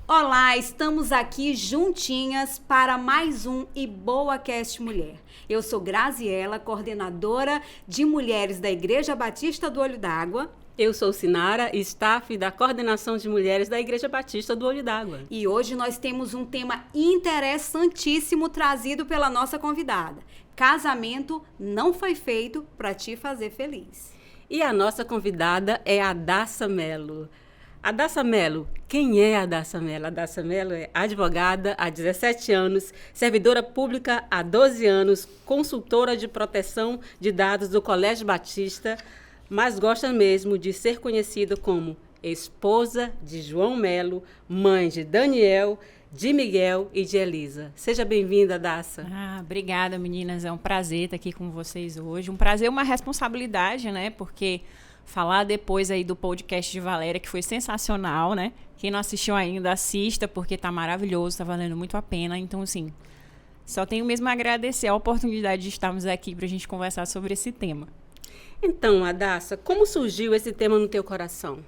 Olá, estamos aqui juntinhas para mais um IboaCast Mulher. Eu sou Graziela, coordenadora de mulheres da Igreja Batista do Olho d'Água. Eu sou Sinara, staff da Coordenação de Mulheres da Igreja Batista do Olho d'Água. E hoje nós temos um tema interessantíssimo trazido pela nossa convidada. Casamento não foi feito para te fazer feliz. E a nossa convidada é a Daça Mello. A Daça Mello, quem é a Daça Mello? A Daça Mello é advogada há 17 anos, servidora pública há 12 anos, consultora de proteção de dados do Colégio Batista, mas gosta mesmo de ser conhecida como esposa de João Mello, mãe de Daniel, de Miguel e de Elisa. Seja bem-vinda, Daça. Obrigada, meninas. É um prazer estar aqui com vocês hoje. Um prazer, uma responsabilidade, né? Porque falar depois aí do podcast de Valéria, que foi sensacional, né? Quem não assistiu ainda, assista, porque tá maravilhoso, tá valendo muito a pena. Então, assim, só tenho mesmo a agradecer a oportunidade de estarmos aqui pra gente conversar sobre esse tema. Então, Daça, como surgiu esse tema no teu coração?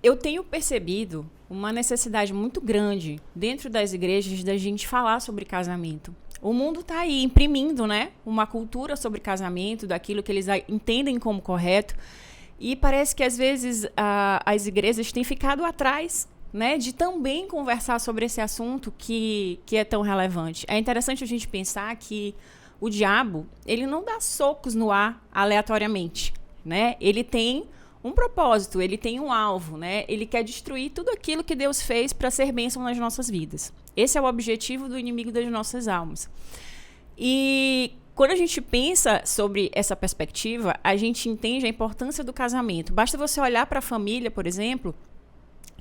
Eu tenho percebido uma necessidade muito grande dentro das igrejas da gente falar sobre casamento. O mundo está aí imprimindo, né, uma cultura sobre casamento, daquilo que eles entendem como correto. E parece que, às vezes, as igrejas têm ficado atrás, né, de também conversar sobre esse assunto que é tão relevante. É interessante a gente pensar que o diabo, ele não dá socos no ar aleatoriamente, né? Ele tem um propósito, ele tem um alvo, né? Ele quer destruir tudo aquilo que Deus fez para ser bênção nas nossas vidas. Esse é o objetivo do inimigo das nossas almas. E quando a gente pensa sobre essa perspectiva, a gente entende a importância do casamento. Basta você olhar para a família, por exemplo,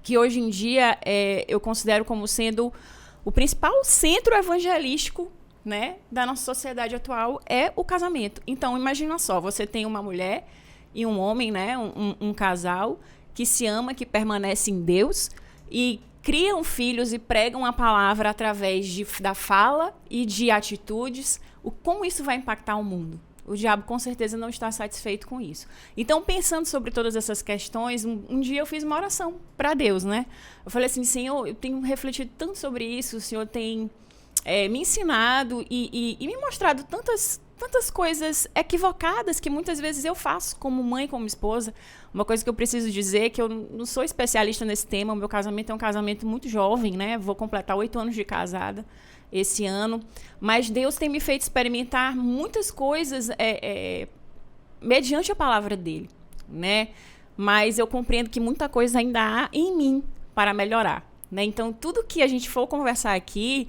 que hoje em dia eu considero como sendo o principal centro evangelístico, né, da nossa sociedade atual, é o casamento. Então, imagina só, você tem uma mulher e um homem, né, um casal que se ama, que permanece em Deus e criam filhos e pregam a palavra através da fala e de atitudes. Como isso vai impactar o mundo? O diabo com certeza não está satisfeito com isso. Então, pensando sobre todas essas questões, um dia eu fiz uma oração para Deus, né? Eu falei assim, Senhor, eu tenho refletido tanto sobre isso, o Senhor tem me ensinado e me mostrado tantas coisas equivocadas que muitas vezes eu faço como mãe, como esposa. Uma coisa que eu preciso dizer é que eu não sou especialista nesse tema. O meu casamento é um casamento muito jovem, né? Vou completar 8 anos de casada esse ano. Mas Deus tem me feito experimentar muitas coisas mediante a palavra dele, né? Mas eu compreendo que muita coisa ainda há em mim para melhorar, né? Então, tudo que a gente for conversar aqui,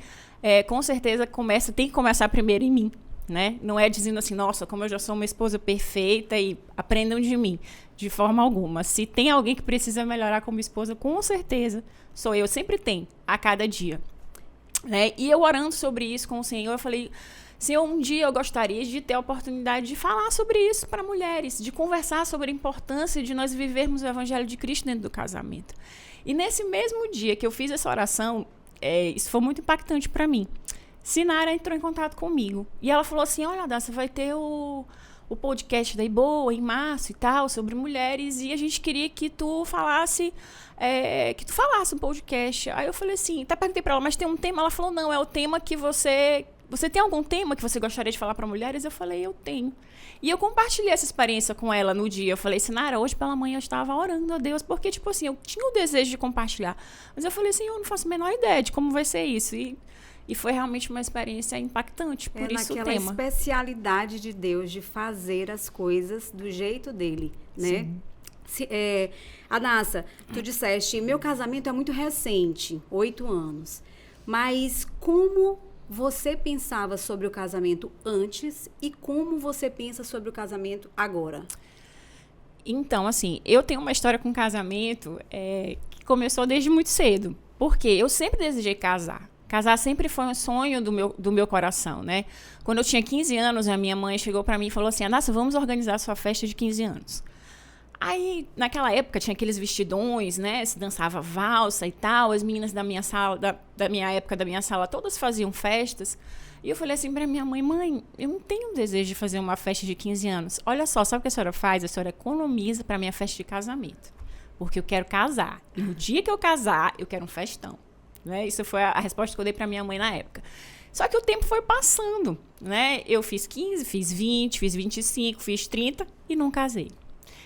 com certeza tem que começar primeiro em mim. Né? Não é dizendo assim, nossa, como eu já sou uma esposa perfeita e aprendam de mim. De forma alguma. Se tem alguém que precisa melhorar como esposa, com certeza sou eu. Sempre tem, a cada dia. Né? E eu orando sobre isso com o Senhor, eu falei, Senhor, um dia eu gostaria de ter a oportunidade de falar sobre isso para mulheres, de conversar sobre a importância de nós vivermos o Evangelho de Cristo dentro do casamento. E nesse mesmo dia que eu fiz essa oração, isso foi muito impactante para mim. Sinara entrou em contato comigo e ela falou assim, olha, Daça, vai ter o podcast da Iboa em março e tal, sobre mulheres, e a gente queria que tu falasse um podcast. Aí eu falei assim, até perguntei pra ela, mas tem um tema? Ela falou, não, é o tema que você tem algum tema que você gostaria de falar para mulheres? Eu falei, eu tenho. E eu compartilhei essa experiência com ela no dia. Eu falei, Sinara, hoje pela manhã eu estava orando a Deus, porque, tipo assim, eu tinha o desejo de compartilhar. Mas eu falei assim, eu não faço a menor ideia de como vai ser isso. E foi realmente uma experiência impactante, por isso o tema. Naquela especialidade de Deus de fazer as coisas do jeito dele, né? Daça, tu disseste, meu casamento é muito recente, 8 anos. Mas como você pensava sobre o casamento antes e como você pensa sobre o casamento agora? Então, assim, eu tenho uma história com casamento que começou desde muito cedo. Porque eu sempre desejei casar. Casar sempre foi um sonho do meu coração, né? Quando eu tinha 15 anos, a minha mãe chegou para mim e falou assim, Daça, vamos organizar a sua festa de 15 anos. Aí, naquela época, tinha aqueles vestidões, né? Se dançava valsa e tal. As meninas da minha sala, da minha época, da minha sala, todas faziam festas. E eu falei assim pra minha mãe, mãe, eu não tenho desejo de fazer uma festa de 15 anos. Olha só, sabe o que a senhora faz? A senhora economiza pra minha festa de casamento. porque eu quero casar. E no dia que eu casar, eu quero um festão. Né? Isso foi a resposta que eu dei para minha mãe na época. Só que o tempo foi passando, né? Eu fiz 15, fiz 20, fiz 25, fiz 30 e não casei.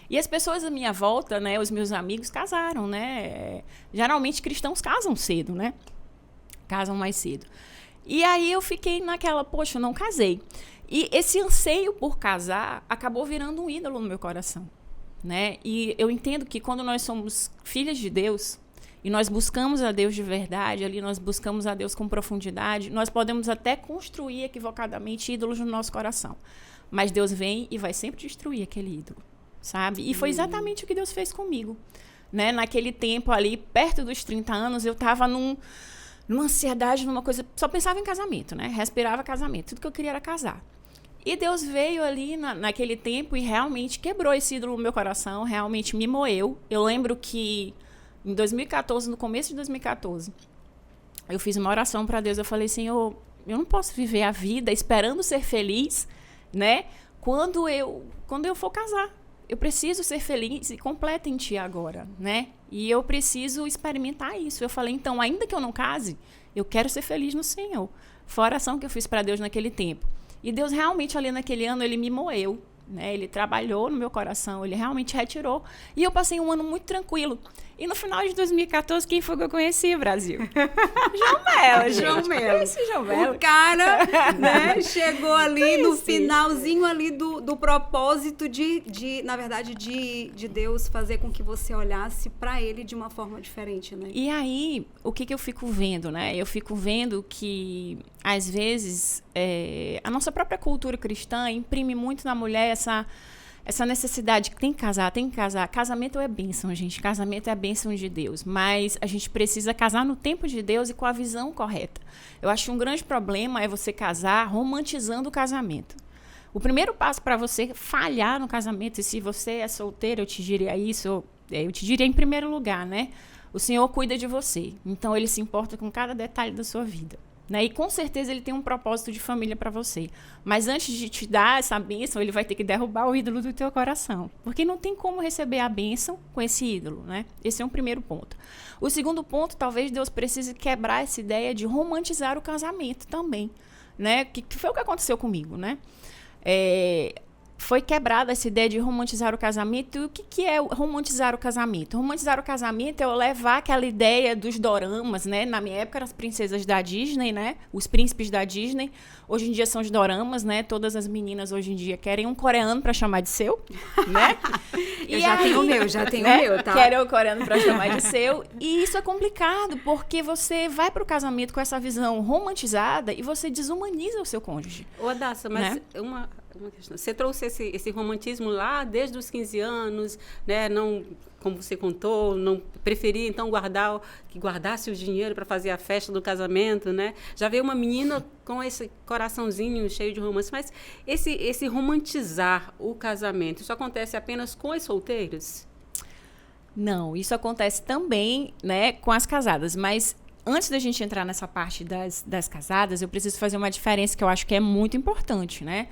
E as pessoas à minha volta, né, os meus amigos casaram, né? Geralmente cristãos casam cedo, né? Casam mais cedo. E aí eu fiquei naquela, poxa, eu não casei. E esse anseio por casar acabou virando um ídolo no meu coração, né? E eu entendo que quando nós somos filhas de Deus e nós buscamos a Deus de verdade, ali nós buscamos a Deus com profundidade, nós podemos até construir equivocadamente ídolos no nosso coração. Mas Deus vem e vai sempre destruir aquele ídolo, sabe? E foi exatamente o que Deus fez comigo, né? Naquele tempo ali, perto dos 30 anos, eu estava numa ansiedade, numa coisa... Só pensava em casamento, né? Respirava casamento. Tudo que eu queria era casar. E Deus veio ali naquele tempo e realmente quebrou esse ídolo no meu coração, realmente me moeu. Eu lembro que em 2014, no começo de 2014, eu fiz uma oração para Deus. Eu falei, Senhor, eu não posso viver a vida esperando ser feliz, né? Quando eu for casar. Eu preciso ser feliz e completa em Ti agora, né? E eu preciso experimentar isso. Eu falei, então, ainda que eu não case, eu quero ser feliz no Senhor. Foi a oração que eu fiz para Deus naquele tempo. E Deus realmente, ali naquele ano, Ele me moeu, né? Ele trabalhou no meu coração, Ele realmente retirou. E eu passei um ano muito tranquilo. E no final de 2014, quem foi que eu conheci, Brasil? João Melo, gente. João Melo. Conheci João Melo. O cara, né, chegou ali no finalzinho ali do propósito na verdade, de Deus fazer com que você olhasse para Ele de uma forma diferente, né? E aí, o que eu fico vendo, né? Eu fico vendo que, às vezes, a nossa própria cultura cristã imprime muito na mulher essa necessidade que tem que casar, tem que casar. Casamento é bênção, gente. Casamento é a bênção de Deus. Mas a gente precisa casar no tempo de Deus e com a visão correta. Eu acho que um grande problema é você casar romantizando o casamento. O primeiro passo para você falhar no casamento, e se você é solteiro, eu te diria isso, eu te diria em primeiro lugar, né? O Senhor cuida de você. Então, Ele se importa com cada detalhe da sua vida. Né? E com certeza Ele tem um propósito de família para você. Mas antes de te dar essa bênção, Ele vai ter que derrubar o ídolo do teu coração. Porque não tem como receber a bênção com esse ídolo, né? Esse é um primeiro ponto. O segundo ponto, talvez Deus precise quebrar essa ideia de romantizar o casamento também, né? Que foi o que aconteceu comigo, né? Foi quebrada essa ideia de romantizar o casamento. E o que é romantizar o casamento? Romantizar o casamento é eu levar aquela ideia dos doramas, né? Na minha época eram as princesas da Disney, né? Os príncipes da Disney. Hoje em dia são os doramas, né? Todas as meninas hoje em dia querem um coreano para chamar de seu, né? Eu já tenho o meu, tá? Querem um coreano para chamar de seu. E isso é complicado, porque você vai para o casamento com essa visão romantizada e você desumaniza o seu cônjuge. Ô, Adassa, mas né? uma questão. Você trouxe esse romantismo lá desde os 15 anos, né? Não, como você contou, não preferia então que guardasse o dinheiro para fazer a festa do casamento, né? Já veio uma menina com esse coraçãozinho cheio de romance, mas esse romantizar o casamento, isso acontece apenas com as solteiras? Não, isso acontece também, né, com as casadas, mas antes da gente entrar nessa parte das casadas, eu preciso fazer uma diferença que eu acho que é muito importante, né?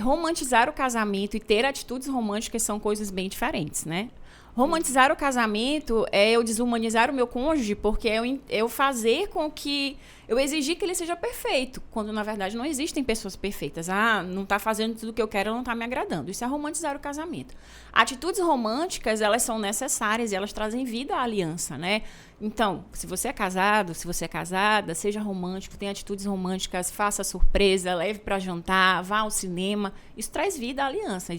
Romantizar o casamento e ter atitudes românticas são coisas bem diferentes, né? Romantizar o casamento é eu desumanizar o meu cônjuge, porque é eu fazer com que... Eu exigir que ele seja perfeito, quando, na verdade, não existem pessoas perfeitas. Não está fazendo tudo o que eu quero, não está me agradando. Isso é romantizar o casamento. Atitudes românticas, elas são necessárias e elas trazem vida à aliança, né? Então, se você é casado, se você é casada, seja romântico, tenha atitudes românticas, faça surpresa, leve para jantar, vá ao cinema. Isso traz vida à aliança.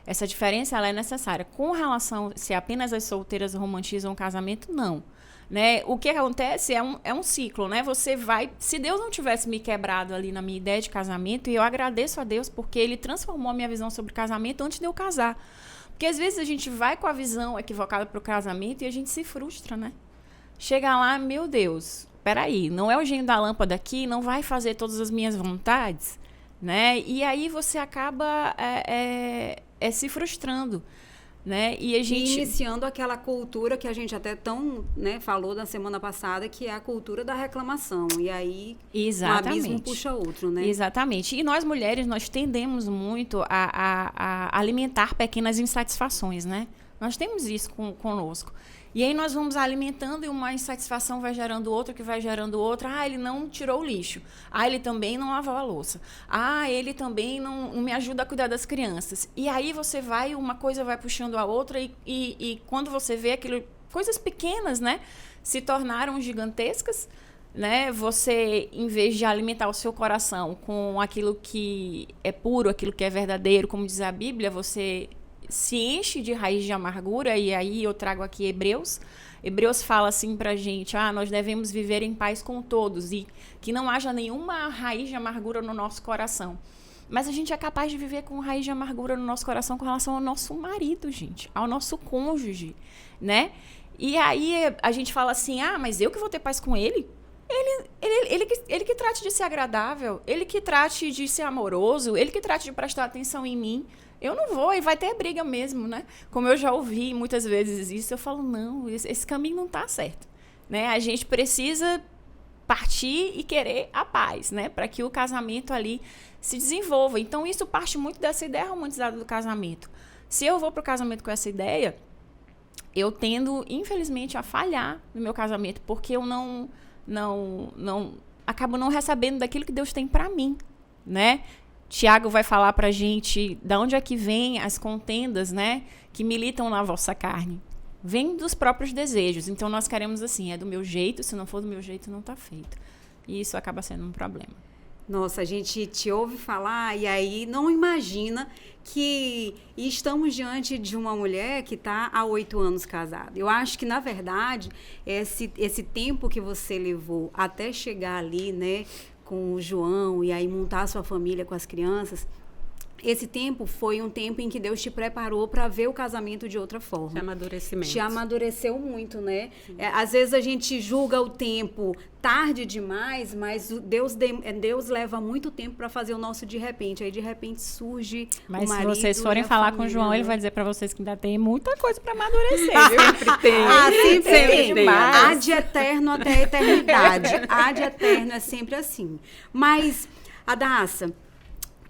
Essa diferença ela é necessária. Com relação se apenas as solteiras romantizam o casamento, não. Né? O que acontece é um ciclo, né? Você vai... Se Deus não tivesse me quebrado ali na minha ideia de casamento, e eu agradeço a Deus porque Ele transformou a minha visão sobre casamento antes de eu casar. Porque às vezes a gente vai com a visão equivocada para o casamento e a gente se frustra, né? Chega lá, meu Deus, peraí, não é o gênio da lâmpada aqui, não vai fazer todas as minhas vontades, né? E aí você acaba se frustrando, né? E a gente... iniciando aquela cultura que a gente até falou na semana passada, que é a cultura da reclamação. E aí, exatamente, um abismo puxa outro, né? Exatamente. E nós, mulheres, nós tendemos muito a alimentar pequenas insatisfações, né? Nós temos isso conosco. E aí nós vamos alimentando e uma insatisfação vai gerando outra, que vai gerando outra. Ah, ele não tirou o lixo. Ah, ele também não lavou a louça. Ah, ele também não me ajuda a cuidar das crianças. E aí você vai, uma coisa vai puxando a outra e quando você vê aquilo, coisas pequenas, né, se tornaram gigantescas, né? Você, em vez de alimentar o seu coração com aquilo que é puro, aquilo que é verdadeiro, como diz a Bíblia, você se enche de raiz de amargura. E aí eu trago aqui Hebreus fala assim pra gente, nós devemos viver em paz com todos e que não haja nenhuma raiz de amargura no nosso coração. Mas a gente é capaz de viver com raiz de amargura no nosso coração com relação ao nosso marido, gente, ao nosso cônjuge, né? E aí a gente fala assim, mas eu que vou ter paz com ele? Ele que trate de ser agradável, ele que trate de ser amoroso, ele que trate de prestar atenção em mim. Eu não vou, e vai ter briga mesmo, né? Como eu já ouvi muitas vezes isso, eu falo, não, esse caminho não está certo, né? A gente precisa partir e querer a paz, né? Para que o casamento ali se desenvolva. Então, isso parte muito dessa ideia romantizada do casamento. Se eu vou para o casamento com essa ideia, eu tendo, infelizmente, a falhar no meu casamento, porque eu acabo não recebendo daquilo que Deus tem para mim, né? Tiago vai falar para a gente de onde é que vem as contendas, né, que militam na vossa carne. Vem dos próprios desejos. Então, nós queremos assim, é do meu jeito, se não for do meu jeito, não está feito. E isso acaba sendo um problema. Nossa, a gente te ouve falar e aí não imagina que estamos diante de uma mulher que está há 8 anos casada. Eu acho que, na verdade, esse tempo que você levou até chegar ali, né, com o João e aí montar a sua família com as crianças, esse tempo foi um tempo em que Deus te preparou para ver o casamento de outra forma. De amadurecimento. Te amadureceu muito, né? Às vezes a gente julga o tempo tarde demais, mas Deus leva muito tempo para fazer o nosso de repente. Aí de repente surge mas o marido. Se vocês forem falar família, com o João, né? Ele vai dizer para vocês que ainda tem muita coisa para amadurecer. Sempre tem. Sempre tem. Há de eterno até a eternidade. Há de eterno, é sempre assim. Mas, Hadassa,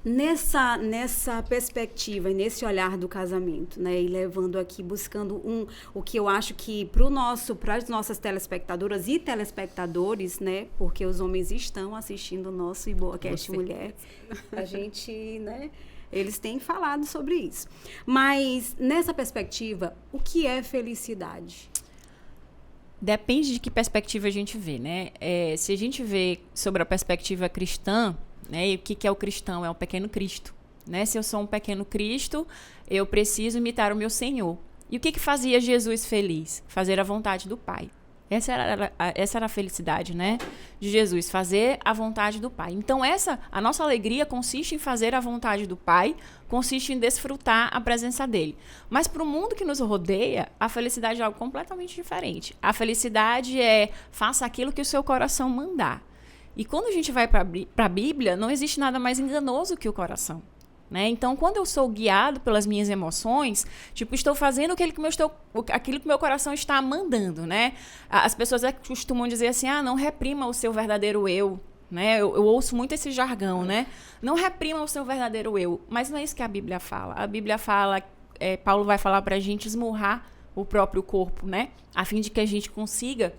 nessa perspectiva e nesse olhar do casamento, né, e levando aqui, buscando o que eu acho que para as nossas telespectadoras e telespectadores, né, porque os homens estão assistindo o nosso IboaCast Mulher, a gente, né, eles têm falado sobre isso. Mas, nessa perspectiva, o que é felicidade? Depende de que perspectiva a gente vê, né? Se a gente vê sobre a perspectiva cristã, né? E o que é o cristão? É um pequeno Cristo, né? Se eu sou um pequeno Cristo, eu preciso imitar o meu Senhor. E o que fazia Jesus feliz? Fazer a vontade do Pai. Essa era a felicidade, né, de Jesus, fazer a vontade do Pai. Então, a nossa alegria consiste em fazer a vontade do Pai, consiste em desfrutar a presença dele. Mas para o mundo que nos rodeia, a felicidade é algo completamente diferente. A felicidade é faça aquilo que o seu coração mandar. E quando a gente vai para a Bíblia, não existe nada mais enganoso que o coração, né? Então, quando eu sou guiado pelas minhas emoções, estou fazendo aquilo que meu coração está mandando, né? As pessoas costumam dizer assim, não reprima o seu verdadeiro eu, né? Eu ouço muito esse jargão, né? Não reprima o seu verdadeiro eu. Mas não é isso que a Bíblia fala. A Bíblia fala, Paulo vai falar para a gente esmurrar o próprio corpo, né? A fim de que a gente consiga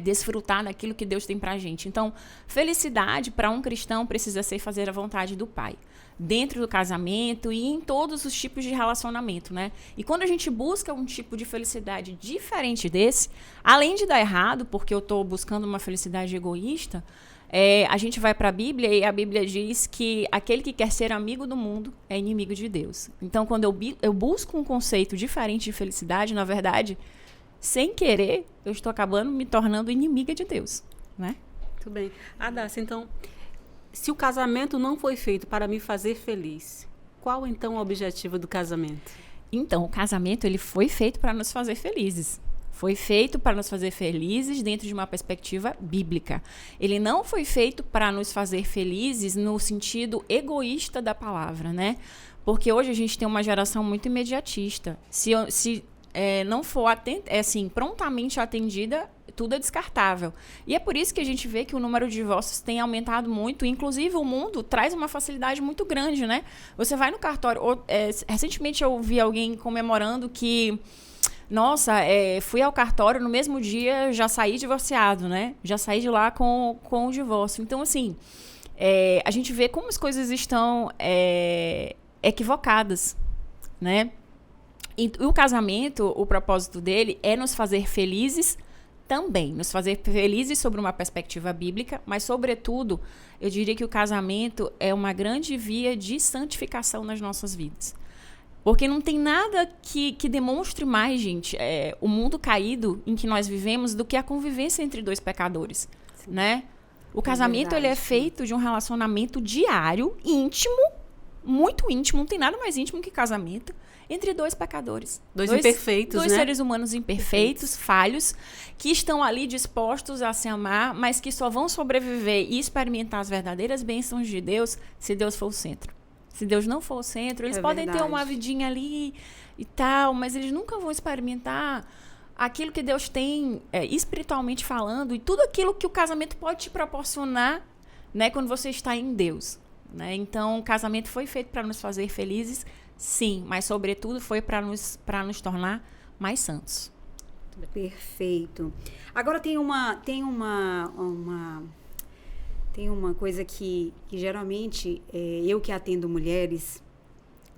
desfrutar daquilo que Deus tem pra gente. Então, felicidade para um cristão precisa ser fazer a vontade do Pai, dentro do casamento e em todos os tipos de relacionamento, né? E quando a gente busca um tipo de felicidade diferente desse, além de dar errado, porque eu estou buscando uma felicidade egoísta, a gente vai para a Bíblia e a Bíblia diz que aquele que quer ser amigo do mundo é inimigo de Deus. Então, quando eu busco um conceito diferente de felicidade, na verdade, sem querer, eu estou acabando me tornando inimiga de Deus, né? Muito bem. Hadassa, então, se o casamento não foi feito para me fazer feliz, qual então o objetivo do casamento? Então, o casamento ele foi feito para nos fazer felizes. Foi feito para nos fazer felizes dentro de uma perspectiva bíblica. Ele não foi feito para nos fazer felizes no sentido egoísta da palavra, né? Porque hoje a gente tem uma geração muito imediatista. Se não for prontamente atendida, tudo é descartável. E é por isso que a gente vê que o número de divórcios tem aumentado muito. Inclusive, o mundo traz uma facilidade muito grande, né? Você vai no cartório... recentemente eu vi alguém comemorando que... Nossa, fui ao cartório, no mesmo dia já saí divorciado, né? Já saí de lá com o divórcio. Então, assim, a gente vê como as coisas estão equivocadas, né? E o casamento, o propósito dele é nos fazer felizes também, nos fazer felizes sobre uma perspectiva bíblica, mas, sobretudo, eu diria que o casamento é uma grande via de santificação nas nossas vidas. Porque não tem nada que demonstre mais, gente, o mundo caído em que nós vivemos do que a convivência entre dois pecadores, né? O casamento, ele é feito de um relacionamento diário, íntimo, muito íntimo, não tem nada mais íntimo que casamento, entre dois pecadores. Dois imperfeitos, dois né? Seres humanos imperfeitos, falhos, que estão ali dispostos a se amar, mas que só vão sobreviver e experimentar as verdadeiras bênçãos de Deus se Deus for o centro. Se Deus não for o centro, eles podem ter uma vidinha ali e tal, mas eles nunca vão experimentar aquilo que Deus tem espiritualmente falando e tudo aquilo que o casamento pode te proporcionar, né, quando você está em Deus, né? Então, o casamento foi feito para nos fazer felizes, sim, mas, sobretudo, foi para nos tornar mais santos. Perfeito. Agora, tem uma coisa que geralmente eu que atendo mulheres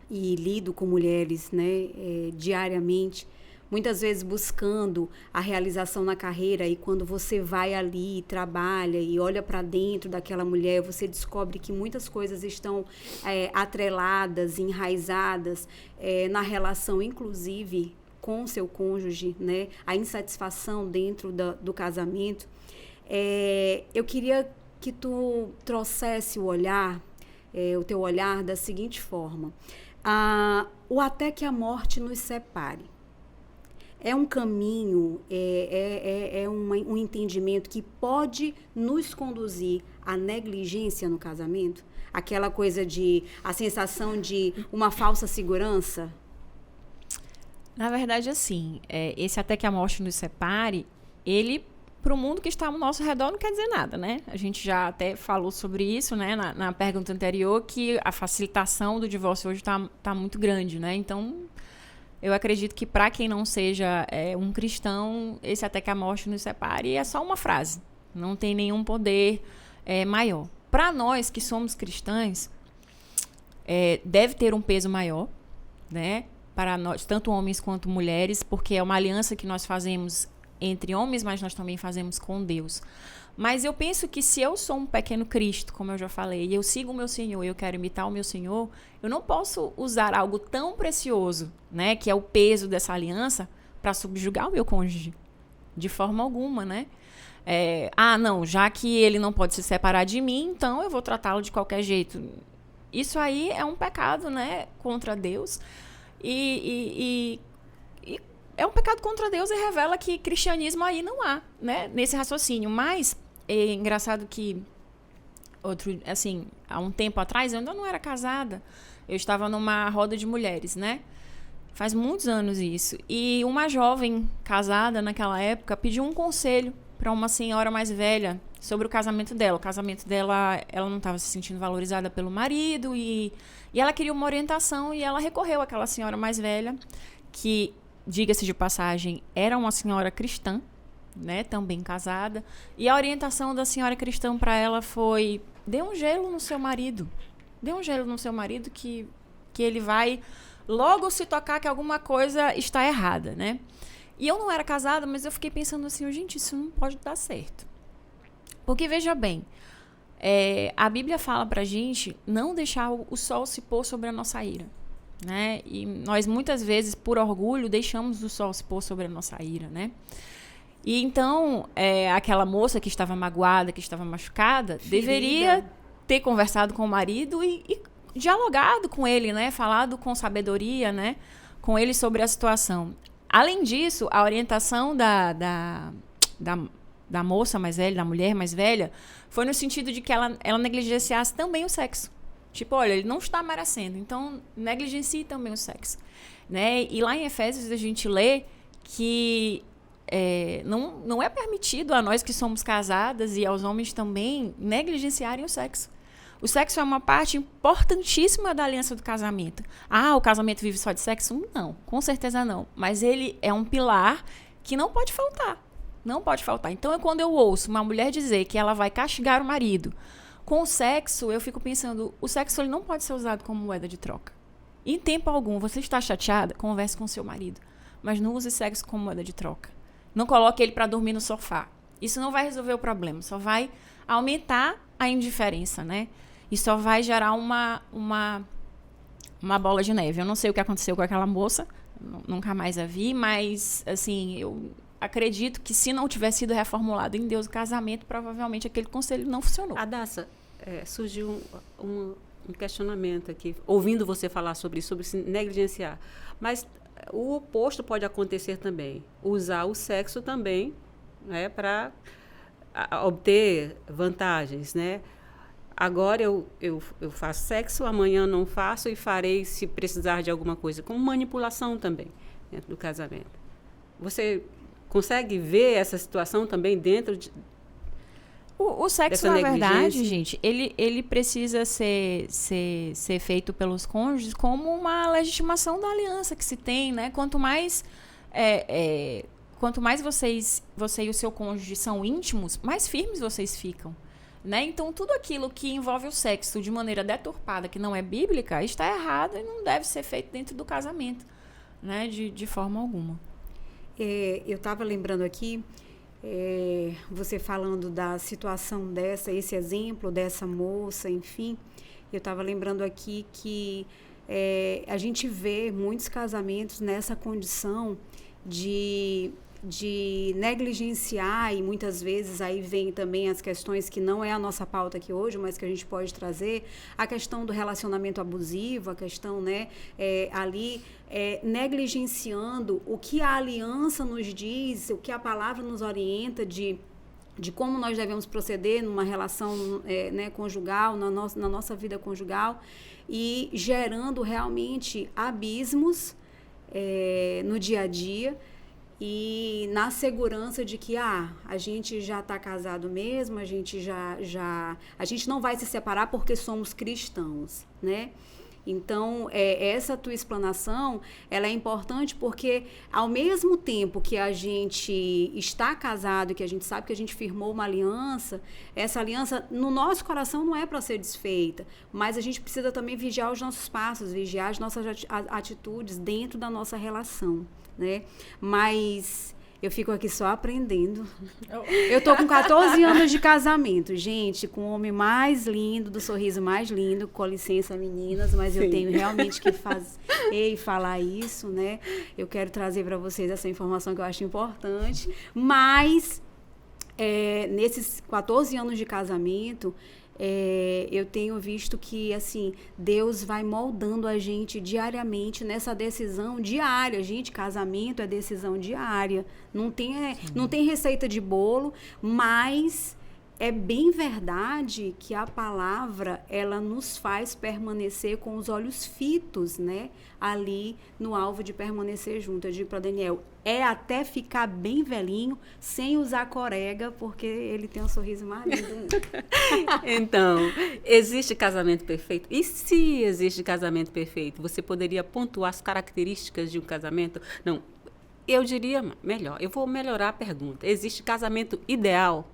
e lido com mulheres, né, diariamente, muitas vezes buscando a realização na carreira, e quando você vai ali, trabalha e olha para dentro daquela mulher, você descobre que muitas coisas estão atreladas, enraizadas na relação, inclusive com o seu cônjuge, né, a insatisfação dentro do casamento. Eu queria que tu trouxesse o teu olhar da seguinte forma: o até que a morte nos separe. É um caminho, um entendimento que pode nos conduzir à negligência no casamento? Aquela coisa a sensação de uma falsa segurança? Na verdade, assim, esse até que a morte nos separe, ele, para o mundo que está ao nosso redor, não quer dizer nada, né? A gente já até falou sobre isso, né, na pergunta anterior, que a facilitação do divórcio hoje está muito grande, né? Então, eu acredito que para quem não seja um cristão, esse até que a morte nos separe é só uma frase. Não tem nenhum poder maior. Para nós que somos cristãs, deve ter um peso maior, né? Para nós, tanto homens quanto mulheres, porque é uma aliança que nós fazemos entre homens, mas nós também fazemos com Deus. Mas eu penso que se eu sou um pequeno Cristo, como eu já falei, e eu sigo o meu Senhor, e eu quero imitar o meu Senhor, eu não posso usar algo tão precioso, né, que é o peso dessa aliança, para subjugar o meu cônjuge. De forma alguma, né? Não, já que ele não pode se separar de mim, então eu vou tratá-lo de qualquer jeito. Isso aí é um pecado, né, contra Deus. E é um pecado contra Deus e revela que cristianismo aí não há, né, nesse raciocínio. Mas é engraçado que há um tempo atrás, eu ainda não era casada, eu estava numa roda de mulheres, né? Faz muitos anos isso. E uma jovem casada naquela época pediu um conselho para uma senhora mais velha sobre o casamento dela. O casamento dela, ela não estava se sentindo valorizada pelo marido e ela queria uma orientação, e ela recorreu àquela senhora mais velha, que, diga-se de passagem, era uma senhora cristã, né, também casada, e a orientação da senhora cristã para ela foi: dê um gelo no seu marido. Dê um gelo no seu marido que ele vai logo se tocar que alguma coisa está errada, né? E eu não era casada, mas eu fiquei pensando assim: gente, isso não pode dar certo. Porque, veja bem, a Bíblia fala pra gente não deixar o sol se pôr sobre a nossa ira, né? E nós, muitas vezes, por orgulho, deixamos o sol se pôr sobre a nossa ira, né? E então, aquela moça que estava magoada, que estava machucada, deveria ter conversado com o marido e dialogado com ele, né? Falado com sabedoria, né? Com ele sobre a situação. Além disso, a orientação da moça mais velha, da mulher mais velha, foi no sentido de que ela negligenciasse também o sexo. Tipo, olha, ele não está merecendo, então negligencie também o sexo, né? E lá em Efésios a gente lê que não é permitido a nós que somos casadas e aos homens também negligenciarem o sexo. O sexo é uma parte importantíssima da aliança do casamento. O casamento vive só de sexo? Não, com certeza não. Mas ele é um pilar que não pode faltar. Não pode faltar. Então, quando eu ouço uma mulher dizer que ela vai castigar o marido com o sexo, eu fico pensando, o sexo ele não pode ser usado como moeda de troca. Em tempo algum, você está chateada? Converse com seu marido. Mas não use sexo como moeda de troca. Não coloque ele para dormir no sofá. Isso não vai resolver o problema. Só vai aumentar a indiferença, né? E só vai gerar uma bola de neve. Eu não sei o que aconteceu com aquela moça. Nunca mais a vi. Mas, assim, eu acredito que se não tivesse sido reformulado em Deus o casamento, provavelmente aquele conselho não funcionou. Adassa, surgiu um questionamento aqui, ouvindo você falar sobre isso, sobre se negligenciar. Mas o oposto pode acontecer também. Usar o sexo também, né, para obter vantagens, né? Agora eu faço sexo, amanhã não faço e farei se precisar de alguma coisa. Com manipulação também dentro do casamento. Você consegue ver essa situação também dentro de... O sexo, na verdade, gente, ele precisa ser feito pelos cônjuges como uma legitimação da aliança que se tem, né? Quanto mais você e o seu cônjuge são íntimos, mais firmes vocês ficam, né? Então, tudo aquilo que envolve o sexo de maneira deturpada, que não é bíblica, está errado e não deve ser feito dentro do casamento, né? De forma alguma. Eu estava lembrando aqui, você falando da situação esse exemplo dessa moça, enfim, eu estava lembrando aqui que a gente vê muitos casamentos nessa condição de negligenciar, e muitas vezes aí vem também as questões que não é a nossa pauta aqui hoje, mas que a gente pode trazer, a questão do relacionamento abusivo, a questão, né, negligenciando o que a aliança nos diz, o que a palavra nos orienta de como nós devemos proceder numa relação né, conjugal, na nossa vida conjugal, e gerando realmente abismos no dia a dia, e na segurança de que a gente já está casado mesmo, a gente não vai se separar porque somos cristãos, né? Então, essa tua explanação, ela é importante porque, ao mesmo tempo que a gente está casado, que a gente sabe que a gente firmou uma aliança, essa aliança, no nosso coração, não é para ser desfeita, mas a gente precisa também vigiar os nossos passos, vigiar as nossas atitudes dentro da nossa relação, né? Mas eu fico aqui só aprendendo. Eu tô com 14 anos de casamento, gente, com o homem mais lindo, do sorriso mais lindo, com licença, meninas, mas eu tenho realmente que falar isso, né? Eu quero trazer para vocês essa informação que eu acho importante, mas nesses 14 anos de casamento, eu tenho visto que, assim, Deus vai moldando a gente diariamente nessa decisão diária. Gente, casamento é decisão diária. Não tem receita de bolo, mas é bem verdade que a palavra, ela nos faz permanecer com os olhos fitos, né? Ali no alvo de permanecer junto. Eu digo para Daniel, até ficar bem velhinho, sem usar corega, porque ele tem um sorriso mais lindo. Então, existe casamento perfeito? E se existe casamento perfeito, você poderia pontuar as características de um casamento? Não, eu diria melhor, eu vou melhorar a pergunta. Existe casamento ideal?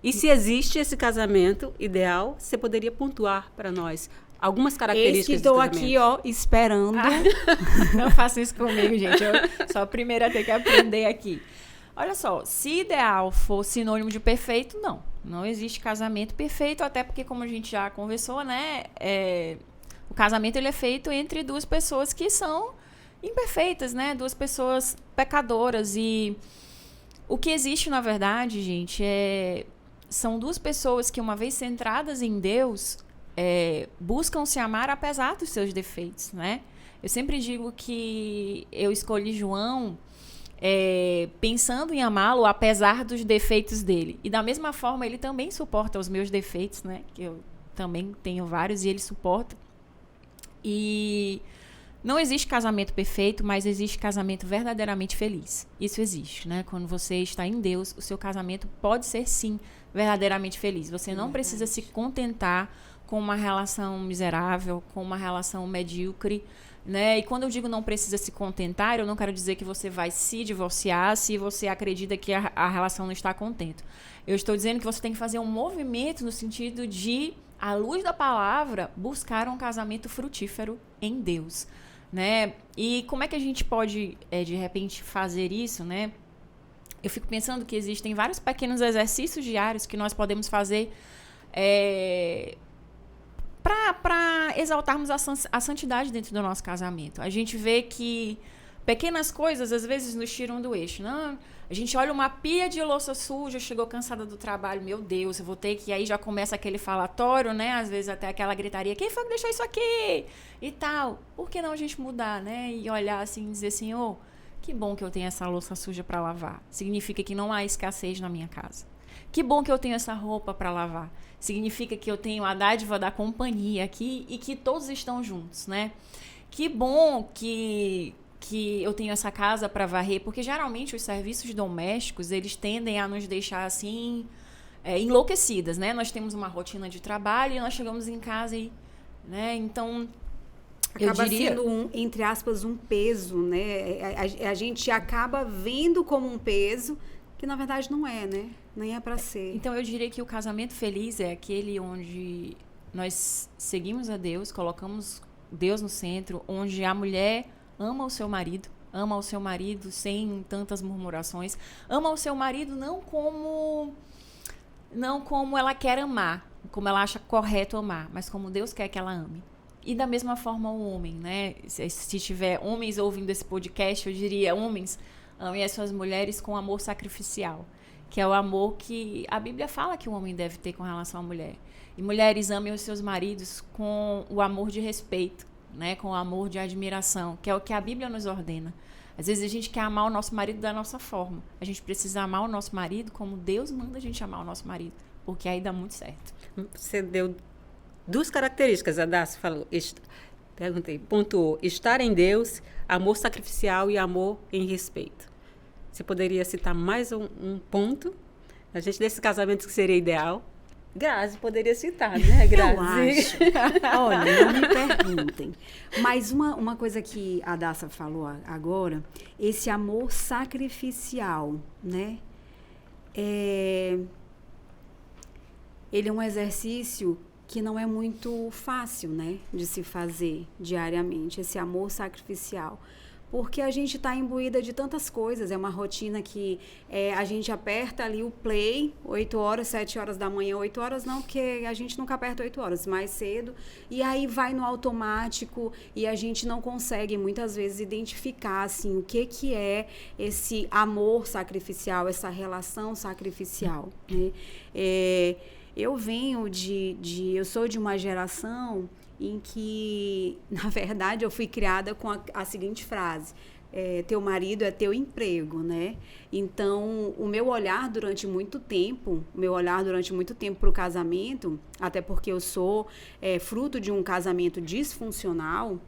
E se existe esse casamento ideal, você poderia pontuar para nós algumas características que estou aqui, esperando. Não faça isso comigo, gente. Eu sou a primeira a ter que aprender aqui. Olha só, se ideal for sinônimo de perfeito, não existe casamento perfeito, até porque, como a gente já conversou, né, o casamento ele é feito entre duas pessoas que são imperfeitas, né, duas pessoas pecadoras, e o que existe, na verdade, gente, são duas pessoas que, uma vez centradas em Deus, buscam se amar apesar dos seus defeitos, né? Eu sempre digo que eu escolhi João pensando em amá-lo apesar dos defeitos dele. E da mesma forma, ele também suporta os meus defeitos, né? Que eu também tenho vários e ele suporta. E Não existe casamento perfeito, mas existe casamento verdadeiramente feliz. Isso existe, né? Quando você está em Deus, o seu casamento pode ser, sim, verdadeiramente feliz. Você não precisa se contentar com uma relação miserável, com uma relação medíocre, né? E quando eu digo não precisa se contentar, eu não quero dizer que você vai se divorciar se você acredita que a relação não está contente. Eu estou dizendo que você tem que fazer um movimento no sentido de, à luz da palavra, buscar um casamento frutífero em Deus, né? E como é que a gente pode, de repente, fazer isso, né? Eu fico pensando que existem vários pequenos exercícios diários que nós podemos fazer para exaltarmos a santidade dentro do nosso casamento. A gente vê que pequenas coisas, às vezes, nos tiram do eixo. Não, a gente olha uma pia de louça suja, chegou cansada do trabalho, meu Deus, eu vou ter que... Aí já começa aquele falatório, né? Às vezes até aquela gritaria, quem foi que deixou isso aqui? E tal. Por que não a gente mudar, né? E olhar assim e dizer, Senhor, que bom que eu tenho essa louça suja para lavar. Significa que não há escassez na minha casa. Que bom que eu tenho essa roupa para lavar. Significa que eu tenho a dádiva da companhia aqui e que todos estão juntos, né? Que bom que eu tenho essa casa para varrer, porque geralmente os serviços domésticos, eles tendem a nos deixar assim, enlouquecidas, né? Nós temos uma rotina de trabalho e nós chegamos em casa e, né? Então, acaba eu diria... sendo, entre aspas, um peso, né? A gente acaba vendo como um peso, que na verdade não é, né? Nem é para ser. Então, eu diria que o casamento feliz é aquele onde nós seguimos a Deus, colocamos Deus no centro, onde a mulher ama o seu marido sem tantas murmurações, ama o seu marido não como ela quer amar, como ela acha correto amar, mas como Deus quer que ela ame. E da mesma forma o homem, né? Se tiver homens ouvindo esse podcast, eu diria, homens, amem as suas mulheres com amor sacrificial, que é o amor que a Bíblia fala que o homem deve ter com relação à mulher. E mulheres, amem os seus maridos com o amor de respeito, né, com o amor de admiração, que é o que a Bíblia nos ordena. Às vezes a gente quer amar o nosso marido da nossa forma. A gente precisa amar o nosso marido como Deus manda a gente amar o nosso marido, porque aí dá muito certo. Você deu 2 características, a Dácia falou. Pontuou, estar em Deus, amor sacrificial e amor em respeito. Você poderia citar mais um ponto? A gente, desse casamento que seria ideal. Grazi poderia citar, né, Grazi? Eu acho. Olha, não me perguntem. Mas uma coisa que a Daça falou agora, esse amor sacrificial, né? Ele é um exercício que não é muito fácil, né, de se fazer diariamente, esse amor sacrificial. Porque a gente está imbuída de tantas coisas, é uma rotina que a gente aperta ali o play, 8 horas, 7 horas da manhã, 8 horas não, porque a gente nunca aperta 8 horas, mais cedo, e aí vai no automático e a gente não consegue muitas vezes identificar assim, o que é esse amor sacrificial, essa relação sacrificial, né? Eu sou de uma geração em que, na verdade, eu fui criada com a seguinte frase: teu marido é teu emprego, né? Então, o meu olhar durante muito tempo para o casamento, até porque eu sou fruto de um casamento disfuncional,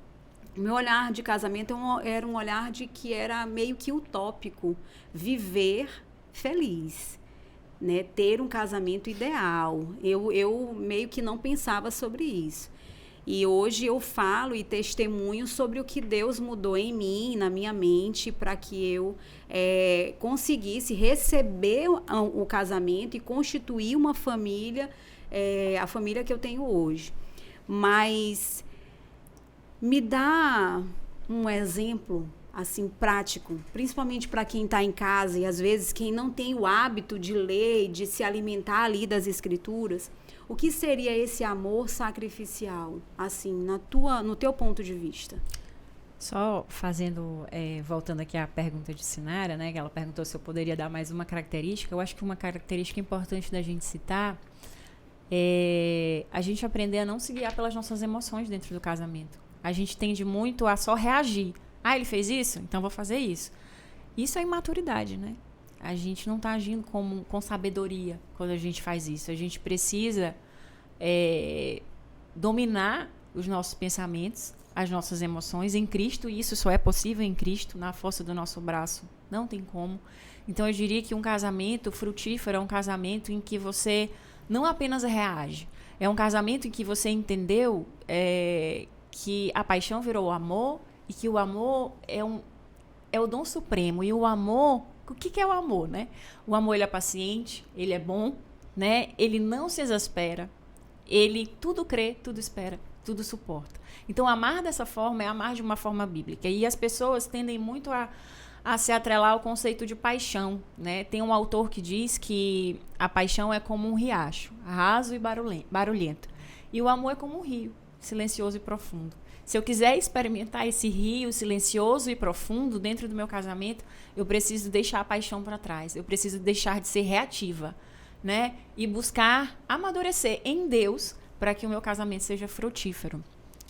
meu olhar de casamento era um olhar de que era meio que utópico, viver feliz, né? Ter um casamento ideal. Eu meio que não pensava sobre isso. E hoje eu falo e testemunho sobre o que Deus mudou em mim, na minha mente, para que eu conseguisse receber o casamento e constituir uma família, a família que eu tenho hoje. Mas me dá um exemplo assim prático, principalmente para quem está em casa e às vezes quem não tem o hábito de ler, de se alimentar ali das escrituras. O que seria esse amor sacrificial, assim, no teu ponto de vista? Só fazendo, voltando aqui à pergunta de Sinara, né, que ela perguntou se eu poderia dar mais uma característica. Eu acho que uma característica importante da gente citar é a gente aprender a não se guiar pelas nossas emoções dentro do casamento. A gente tende muito a só reagir. Ah, ele fez isso? Então vou fazer isso. Isso é imaturidade, né? A gente não está agindo com sabedoria quando a gente faz isso. A gente precisa dominar os nossos pensamentos, as nossas emoções em Cristo, e isso só é possível em Cristo, na força do nosso braço. Não tem como. Então, eu diria que um casamento frutífero é um casamento em que você não apenas reage. É um casamento em que você entendeu que a paixão virou o amor e que o amor é o dom supremo. E o amor, o que é o amor, né? O amor, ele é paciente, ele é bom, né? Ele não se exaspera, ele tudo crê, tudo espera, tudo suporta. Então, amar dessa forma é amar de uma forma bíblica. E as pessoas tendem muito a se atrelar ao conceito de paixão, né? Tem um autor que diz que a paixão é como um riacho, raso e barulhento. E o amor é como um rio, silencioso e profundo. Se eu quiser experimentar esse rio silencioso e profundo dentro do meu casamento, eu preciso deixar a paixão para trás. Eu preciso deixar de ser reativa, né? E buscar amadurecer em Deus para que o meu casamento seja frutífero.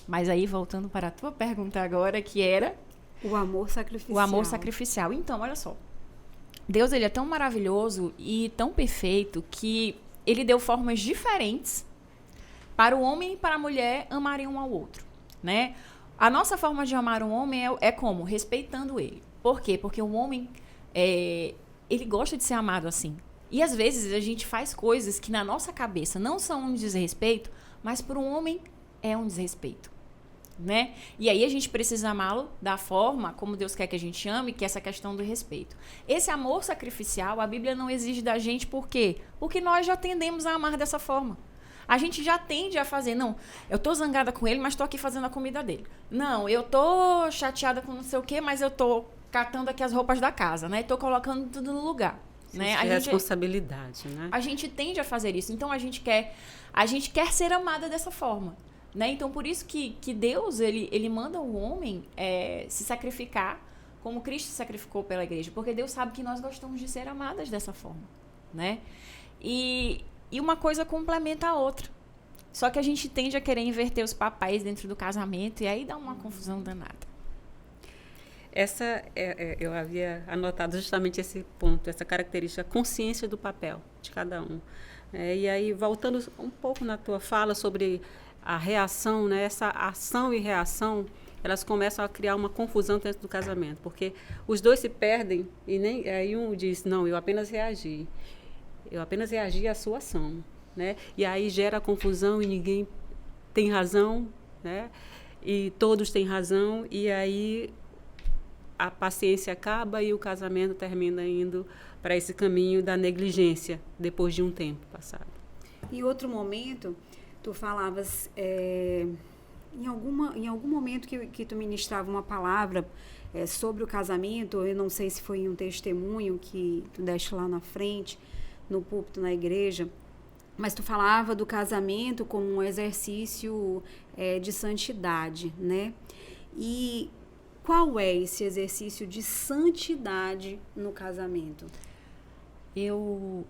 Mas aí, voltando para a tua pergunta agora, que era... O amor sacrificial. O amor sacrificial. Então, olha só. Deus, ele é tão maravilhoso e tão perfeito que ele deu formas diferentes para o homem e para a mulher amarem um ao outro, né? A nossa forma de amar um homem é como? Respeitando ele. Por quê? Porque o homem, ele gosta de ser amado assim. E às vezes a gente faz coisas que na nossa cabeça não são um desrespeito, mas para um homem é um desrespeito, né? E aí a gente precisa amá-lo da forma como Deus quer que a gente ame, que é essa questão do respeito. Esse amor sacrificial, a Bíblia não exige da gente, por quê? Porque nós já tendemos a amar dessa forma. A gente já tende a fazer, não, eu tô zangada com ele, mas tô aqui fazendo a comida dele. Não, eu tô chateada com não sei o quê, mas eu tô catando aqui as roupas da casa, né? E tô colocando tudo no lugar. Né? A responsabilidade, né? A gente tende a fazer isso. Então, a gente quer ser amada dessa forma. Né? Então, por isso que Deus, ele manda o homem se sacrificar como Cristo se sacrificou pela igreja. Porque Deus sabe que nós gostamos de ser amadas dessa forma. Né? E uma coisa complementa a outra. Só que a gente tende a querer inverter os papéis dentro do casamento e aí dá uma confusão danada. Eu havia anotado justamente esse ponto, essa característica, a consciência do papel de cada um. E aí, voltando um pouco na tua fala sobre a reação, né, essa ação e reação, elas começam a criar uma confusão dentro do casamento, porque os dois se perdem e aí um diz, não, eu apenas reagi à sua ação, né? E aí gera confusão e ninguém tem razão, né? E todos têm razão, e aí a paciência acaba e o casamento termina indo para esse caminho da negligência depois de um tempo passado. Em outro momento, tu falavas, em algum momento que tu ministrava uma palavra sobre o casamento, eu não sei se foi em um testemunho que tu deste lá na frente, no púlpito, na igreja, mas tu falava do casamento como um exercício de santidade, né? E qual é esse exercício de santidade no casamento? Eu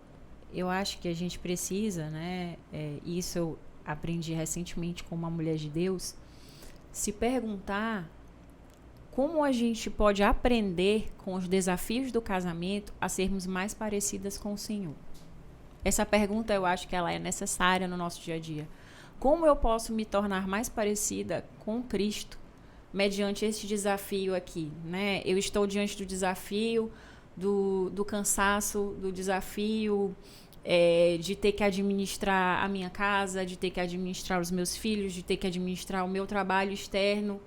acho que a gente precisa, né? Isso eu aprendi recentemente com uma mulher de Deus, se perguntar como a gente pode aprender com os desafios do casamento a sermos mais parecidas com o Senhor. Essa pergunta eu acho que ela é necessária no nosso dia a dia. Como eu posso me tornar mais parecida com Cristo mediante esse desafio aqui, né? Eu estou diante do desafio do cansaço, do desafio de ter que administrar a minha casa, de ter que administrar os meus filhos, de ter que administrar o meu trabalho externo,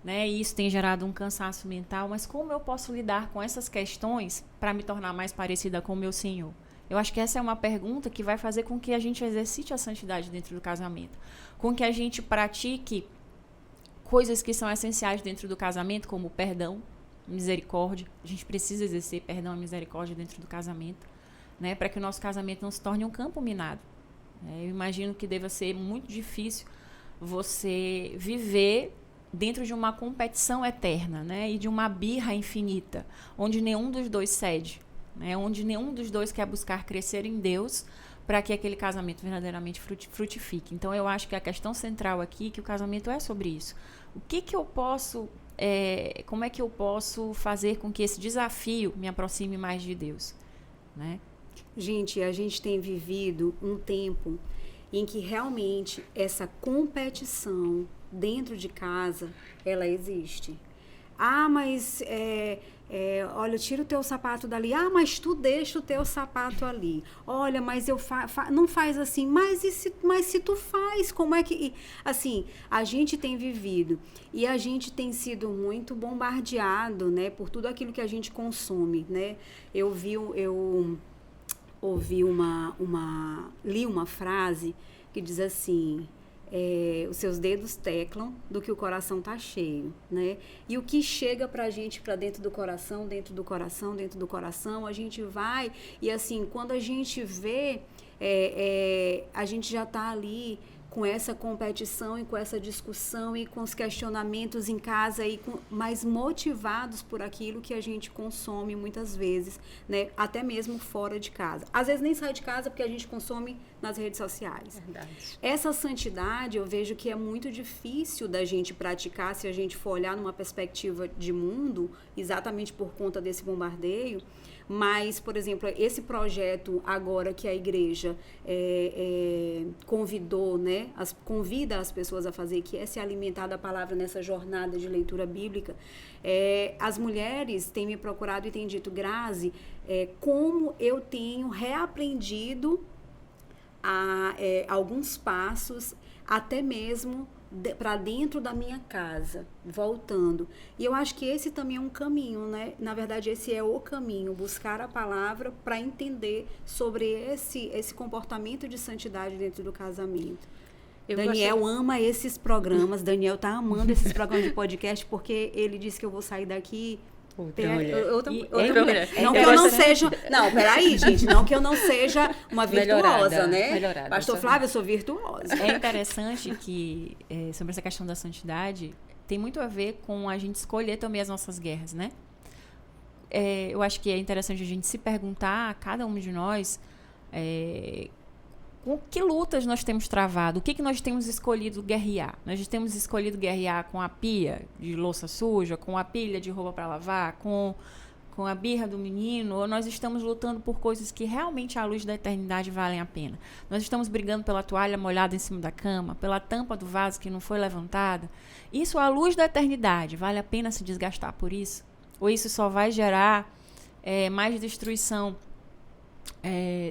né? E isso tem gerado um cansaço mental, mas como eu posso lidar com essas questões para me tornar mais parecida com o meu Senhor? Eu acho que essa é uma pergunta que vai fazer com que a gente exercite a santidade dentro do casamento, com que a gente pratique coisas que são essenciais dentro do casamento, como perdão, misericórdia. A gente precisa exercer perdão e misericórdia dentro do casamento, né, para que o nosso casamento não se torne um campo minado. Eu imagino que deva ser muito difícil você viver dentro de uma competição eterna, né, e de uma birra infinita, onde nenhum dos dois cede, né, onde nenhum dos dois quer buscar crescer em Deus para que aquele casamento verdadeiramente frutifique. Então, eu acho que a questão central aqui, que o casamento é sobre isso. O que eu posso, como é que eu posso fazer com que esse desafio me aproxime mais de Deus, né? Gente, a gente tem vivido um tempo em que realmente essa competição dentro de casa, ela existe. Ah, mas olha, tira o teu sapato dali. Ah, mas tu deixa o teu sapato ali. Olha, mas não faz assim. Mas se tu faz, como é que... Assim, a gente tem vivido e a gente tem sido muito bombardeado, né, por tudo aquilo que a gente consome, né? Eu li uma frase que diz assim... os seus dedos teclam do que o coração tá cheio, né? E o que chega pra gente pra dentro do coração, a gente vai, e assim, quando a gente vê, a gente já tá ali com essa competição e com essa discussão e com os questionamentos em casa e mais motivados por aquilo que a gente consome muitas vezes, né? Até mesmo fora de casa. Às vezes nem sai de casa porque a gente consome nas redes sociais. Verdade. Essa santidade eu vejo que é muito difícil da gente praticar se a gente for olhar numa perspectiva de mundo, exatamente por conta desse bombardeio. Mas, por exemplo, esse projeto agora que a igreja convidou, né, convida as pessoas a fazer, que é se alimentar da palavra nessa jornada de leitura bíblica, as mulheres têm me procurado e têm dito, Grazi, como eu tenho reaprendido alguns passos, até mesmo para dentro da minha casa, voltando. E eu acho que esse também é um caminho, né? Na verdade, esse é o caminho, buscar a palavra para entender sobre esse comportamento de santidade dentro do casamento. Daniel ama esses programas, Daniel tá amando esses programas de podcast, porque ele disse que eu vou sair daqui... Outra mulher. Não que eu não seja... Não, peraí, gente. Não que eu não seja uma virtuosa, né? Melhorada. Pastor Flávio, eu sou virtuosa. É interessante que, sobre essa questão da santidade, tem muito a ver com a gente escolher também as nossas guerras, né? Eu acho que é interessante a gente se perguntar, a cada um de nós, com que lutas nós temos travado, o que nós temos escolhido guerrear. Nós temos escolhido guerrear com a pia de louça suja, com a pilha de roupa para lavar, com a birra do menino, ou nós estamos lutando por coisas que realmente à luz da eternidade valem a pena. Nós estamos brigando pela toalha molhada em cima da cama, pela tampa do vaso que não foi levantada. Isso à luz da eternidade, vale a pena se desgastar por isso? Ou isso só vai gerar mais destruição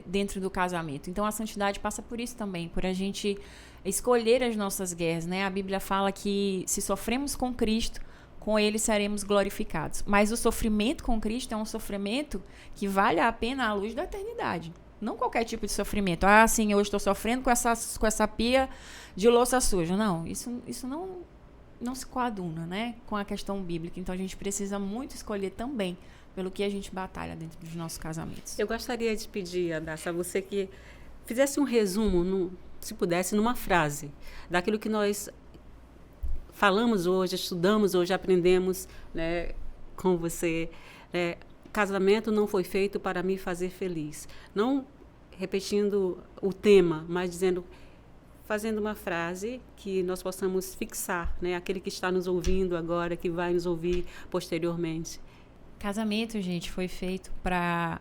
dentro do casamento? Então a santidade passa por isso também, por a gente escolher as nossas guerras, né? A Bíblia fala que se sofremos com Cristo, com ele seremos glorificados. Mas o sofrimento com Cristo é um sofrimento que vale a pena à luz da eternidade. Não qualquer tipo de sofrimento. Ah, sim, eu estou sofrendo com essa pia de louça suja. Não, isso não se coaduna, né, com a questão bíblica. Então a gente precisa muito escolher também pelo que a gente batalha dentro dos nossos casamentos. Eu gostaria de pedir, Adassa, a você que fizesse um resumo, se pudesse, numa frase, daquilo que nós falamos hoje, estudamos hoje, aprendemos, né, com você. Casamento não foi feito para me fazer feliz. Não repetindo o tema, mas fazendo uma frase que nós possamos fixar, né, aquele que está nos ouvindo agora, que vai nos ouvir posteriormente. Casamento, gente, foi feito para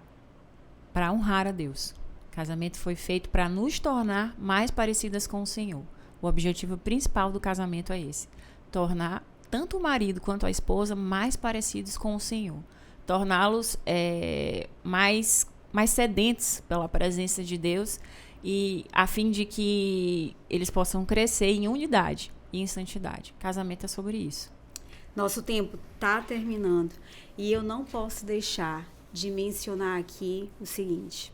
honrar a Deus. Casamento foi feito para nos tornar mais parecidas com o Senhor. O objetivo principal do casamento é esse: tornar tanto o marido quanto a esposa mais parecidos com o Senhor. Torná-los mais sedentos pela presença de Deus, e a fim de que eles possam crescer em unidade e em santidade. Casamento é sobre isso. Nosso tempo está terminando e eu não posso deixar de mencionar aqui o seguinte.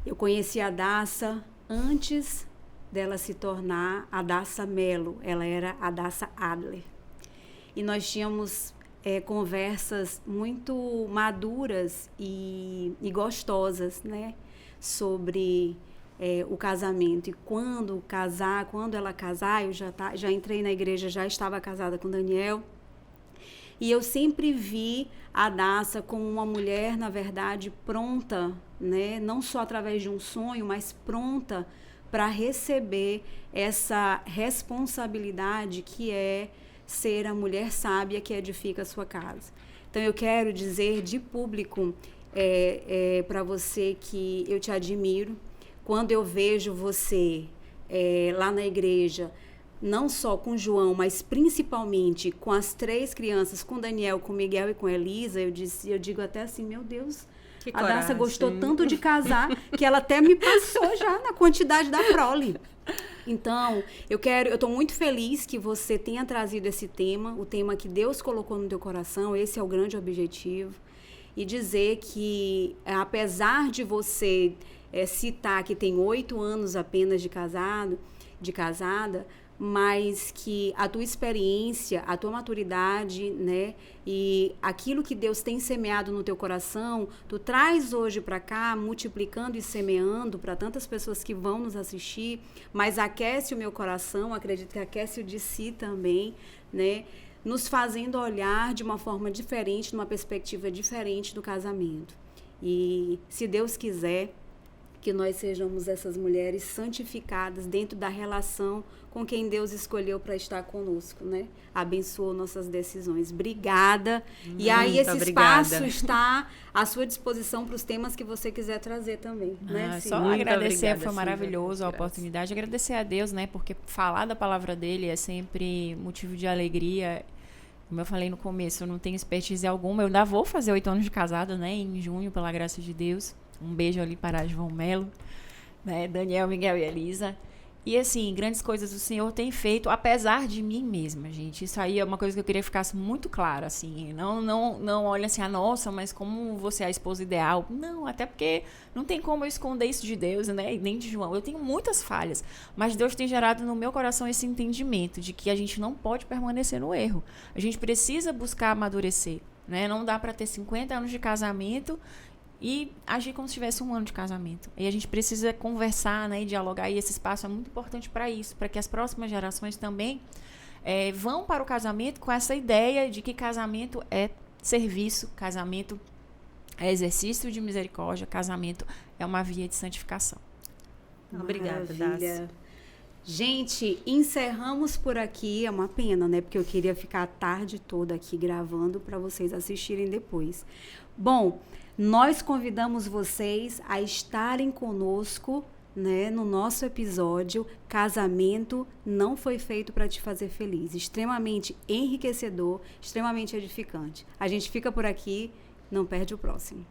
Eu conheci a Adassa antes dela se tornar Adassa Mello. Ela era Adassa Adler. E nós tínhamos conversas muito maduras e gostosas, né, sobre o casamento. E quando ela casar, eu já entrei na igreja, já estava casada com Daniel. E eu sempre vi a Adassa como uma mulher, na verdade, pronta, né, não só através de um sonho, mas pronta para receber essa responsabilidade que é ser a mulher sábia que edifica a sua casa. Então, eu quero dizer de público para você que eu te admiro. Quando eu vejo você lá na igreja, não só com João, mas principalmente com as 3 crianças, com Daniel, com Miguel e com Elisa, eu digo até assim, meu Deus, Que a Daça coragem. gostou tanto de casar que ela até me passou já na quantidade da prole. Então, eu estou muito feliz que você tenha trazido esse tema, o tema que Deus colocou no teu coração, esse é o grande objetivo. E dizer que, apesar de você citar que tem 8 anos apenas de casada, mas que a tua experiência, a tua maturidade, né, e aquilo que Deus tem semeado no teu coração, tu traz hoje para cá, multiplicando e semeando para tantas pessoas que vão nos assistir, mas aquece o meu coração, acredito que aquece o de si também, né, nos fazendo olhar de uma forma diferente, numa perspectiva diferente do casamento. E se Deus quiser, que nós sejamos essas mulheres santificadas dentro da relação com quem Deus escolheu para estar conosco, né? Abençoa nossas decisões. Obrigada. E aí esse espaço está à sua disposição para os temas que você quiser trazer também, né? Só Muito agradecer, obrigada, foi maravilhoso a Silvia. oportunidade. Agradecer a Deus, né? Porque falar da palavra dele é sempre motivo de alegria. Como eu falei no começo, eu não tenho expertise alguma. Eu ainda vou fazer 8 anos de casada, né? Em junho, pela graça de Deus. Um beijo ali para João Melo, né? Daniel, Miguel e Elisa. E assim, grandes coisas o Senhor tem feito, apesar de mim mesma, gente. Isso aí é uma coisa que eu queria que ficasse muito clara, assim. Não olha assim, nossa, mas como você é a esposa ideal? Não, até porque não tem como eu esconder isso de Deus, né? E nem de João. Eu tenho muitas falhas, mas Deus tem gerado no meu coração esse entendimento de que a gente não pode permanecer no erro. A gente precisa buscar amadurecer, né? Não dá para ter 50 anos de casamento e agir como se tivesse 1 ano de casamento. E a gente precisa conversar, né, e dialogar, e esse espaço é muito importante para isso, para que as próximas gerações também vão para o casamento com essa ideia de que casamento é serviço, casamento é exercício de misericórdia, casamento é uma via de santificação. Obrigada, Maravilha. Daça. Gente, encerramos por aqui. É uma pena, né? Porque eu queria ficar a tarde toda aqui gravando para vocês assistirem depois. Bom, nós convidamos vocês a estarem conosco, né, no nosso episódio Casamento Não Foi Feito para Te Fazer Feliz. Extremamente enriquecedor, extremamente edificante. A gente fica por aqui, não perde o próximo.